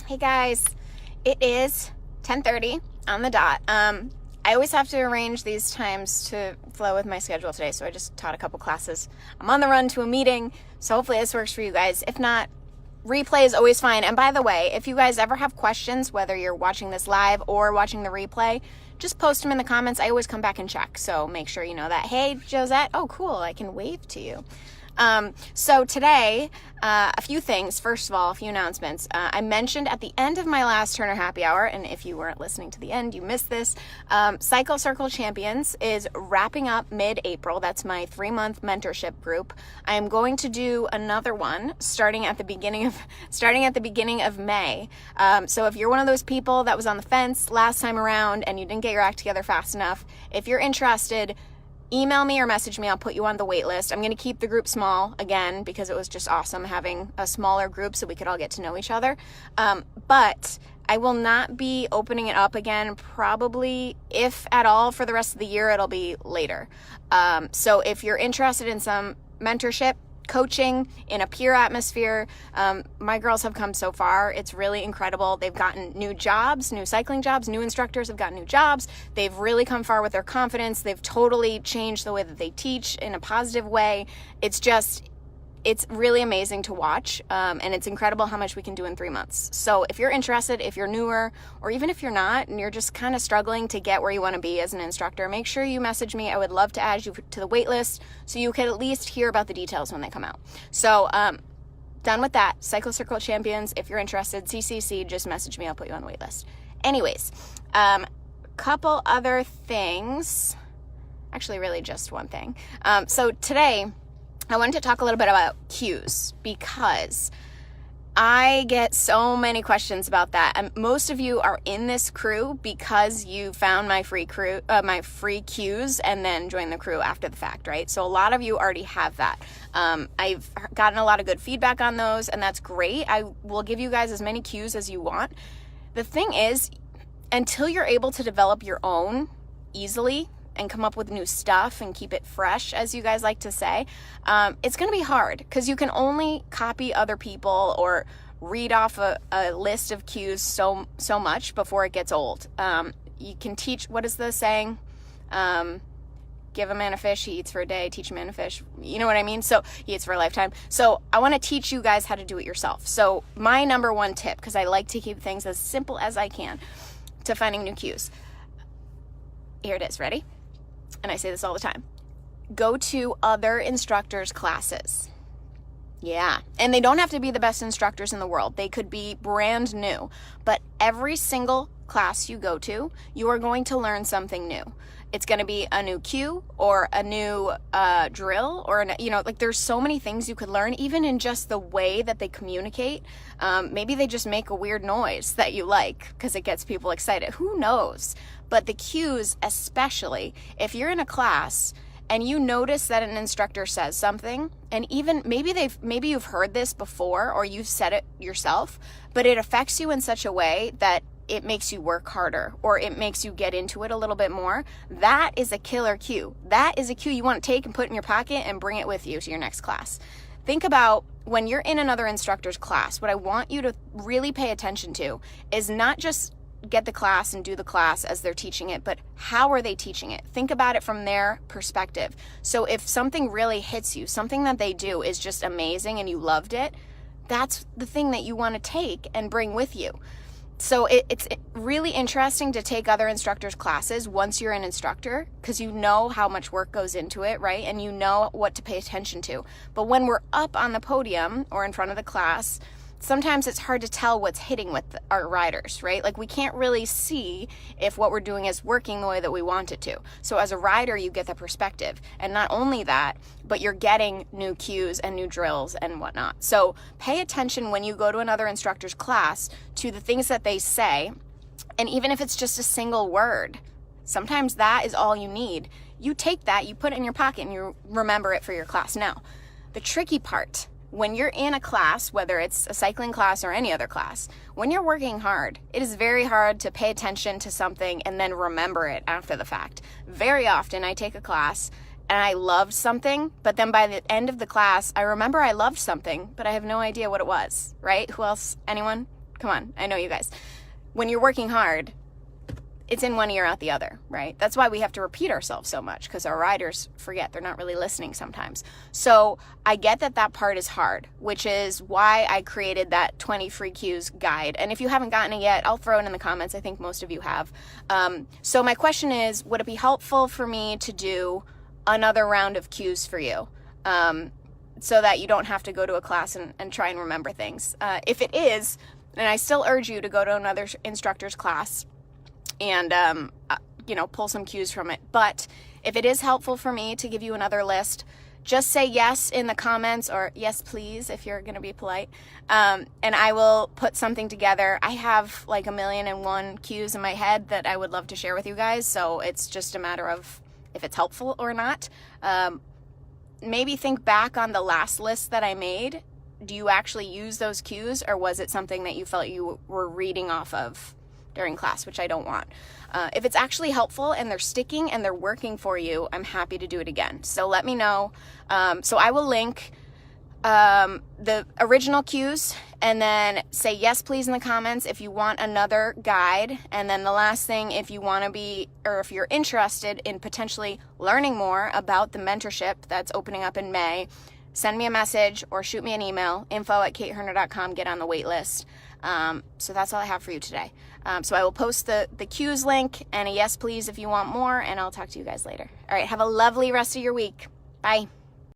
Hey guys, it is 10:30 on the dot. I always have to arrange these times to flow with my schedule today, so I just taught a couple classes. I'm on the run to a meeting, so hopefully this works for you guys. If not, replay is always fine. And by the way, if you guys ever have questions, whether you're watching this live or watching the replay, just post them in the comments. I always come back and check, so make sure you know that. Hey, Josette, oh cool, I can wave to you. So today, a few things. First of all, a few announcements. I mentioned at the end of my last Hoerner happy hour, and if you weren't listening to the end, you missed this. Cycle Circle Champions is wrapping up mid-April. That's my 3-month mentorship group. I am going to do another one starting at the beginning of May. So if you're one of those people that was on the fence last time around and you didn't get your act together fast enough, if you're interested, email me or message me. I'll put you on the wait list. I'm going to keep the group small again because it was just awesome having a smaller group so we could all get to know each other. But I will not be opening it up again, probably, if at all, for the rest of the year. It'll be later. So if you're interested in some mentorship, coaching in a peer atmosphere, my girls have come so far. It's really incredible. They've gotten new jobs, new cycling jobs, new instructors have gotten new jobs. They've really come far with their confidence. They've totally changed the way that they teach in a positive way. It's really amazing to watch, and it's incredible how much we can do in 3 months. So if you're interested, if you're newer, or even if you're not, and you're just kind of struggling to get where you want to be as an instructor, make sure you message me. I would love to add you to the wait list so you can at least hear about the details when they come out. So done with that. Cycle Circle Champions, if you're interested, CCC, just message me. I'll put you on the wait list. Anyways, couple other things. Actually, really just one thing. So today, I wanted to talk a little bit about cues because I get so many questions about that. And most of you are in this crew because you found my free cues and then joined the crew after the fact, right? So a lot of you already have that. I've gotten a lot of good feedback on those, and that's great. I will give you guys as many cues as you want. The thing is, until you're able to develop your own easily and come up with new stuff and keep it fresh, as you guys like to say, it's going to be hard because you can only copy other people or read off a list of cues so much before it gets old. You can teach, what is the saying? Give a man a fish, he eats for a day. Teach a man a fish, you know what I mean? So he eats for a lifetime. So I want to teach you guys how to do it yourself. So my number one tip, because I like to keep things as simple as I can to finding new cues. Here it is, ready? And I say this all the time, go to other instructors' classes. Yeah, and they don't have to be the best instructors in the world. They could be brand new, but every single class you go to, you are going to learn something new. It's going to be a new cue or a new drill or, there's so many things you could learn, even in just the way that they communicate. Maybe they just make a weird noise that you like because it gets people excited. Who knows? But the cues, especially if you're in a class and you notice that an instructor says something, and even maybe you've heard this before or you've said it yourself, but it affects you in such a way that it makes you work harder or it makes you get into it a little bit more. That is a killer cue. That is a cue you want to take and put in your pocket and bring it with you to your next class. Think about when you're in another instructor's class, what I want you to really pay attention to is not just get the class and do the class as they're teaching it, but how are they teaching it? Think about it from their perspective. So if something really hits you, something that they do is just amazing and you loved it, that's the thing that you want to take and bring with you. So it's really interesting to take other instructors' classes once you're an instructor because you know how much work goes into it, right? And you know what to pay attention to. But when we're up on the podium or in front of the class, sometimes it's hard to tell what's hitting with our riders, right? Like we can't really see if what we're doing is working the way that we want it to. So as a rider, you get the perspective. And not only that, but you're getting new cues and new drills and whatnot. So pay attention when you go to another instructor's class to the things that they say. And even if it's just a single word, sometimes that is all you need. You take that, you put it in your pocket, and you remember it for your class. Now, the tricky part, when you're in a class, whether it's a cycling class or any other class, when you're working hard, it is very hard to pay attention to something and then remember it after the fact. Very often I take a class and I loved something, but then by the end of the class, I remember I loved something, but I have no idea what it was, right? Who else? Anyone? Come on, I know you guys. When you're working hard, it's in one ear out the other, right? That's why we have to repeat ourselves so much, because our riders forget. They're not really listening sometimes. So I get that that part is hard, which is why I created that 20 free cues guide. And if you haven't gotten it yet, I'll throw it in the comments. I think most of you have. So my question is, would it be helpful for me to do another round of cues for you? So that you don't have to go to a class and try and remember things. If it is, and I still urge you to go to another instructor's class and, pull some cues from it. But if it is helpful for me to give you another list, just say yes in the comments, or yes, please, if you're going to be polite. And I will put something together. I have like 1,000,001 cues in my head that I would love to share with you guys. So it's just a matter of if it's helpful or not. Maybe think back on the last list that I made. Do you actually use those cues, or was it something that you felt you were reading off of during class, which I don't want? If it's actually helpful and they're sticking and they're working for you, I'm happy to do it again. So let me know. So I will link the original cues, and then say yes please in the comments if you want another guide. And then the last thing, if you want to be, or if you're interested in potentially learning more about the mentorship that's opening up in May, send me a message or shoot me an email, info@katehoerner.com, get on the wait list. So that's all I have for you today. So I will post the cues link and a yes please if you want more, and I'll talk to you guys later. All right, have a lovely rest of your week. Bye.